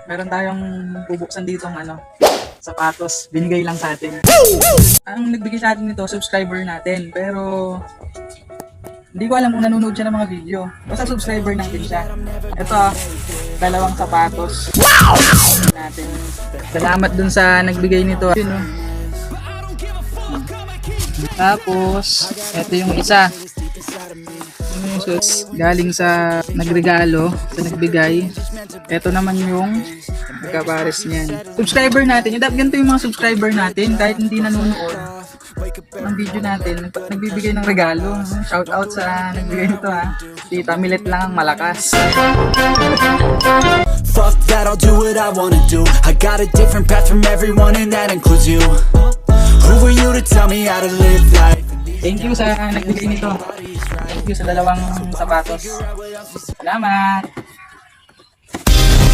Meron tayong bubuksan dito ng sapatos. Binigay lang sa atin. Ang nagbigay sa atin nito, subscriber natin. Pero hindi ko alam kung nanonood siya ng mga video. Basta subscriber natin siya. Ito, dalawang sapatos. Natin. Salamat dun sa nagbigay nito. Yun, oh. Tapos, ito yung isa. Galing sa nagregalo, sa nagbigay. Ito naman yung nagkapares niyan. Subscriber natin. Ganito yung mga subscriber natin. Kahit hindi nanonood ng video natin, nagbibigay ng regalo. Shout out sa nagbigay nito ha. Tita Milet lang ang malakas. Fuck that, I'll do what I wanna do. I got a different path from everyone and that includes you. Who are you to tell me how to live life? Thank you sa nagbigay nito. Thank you sa dalawang sapatos. Salamat!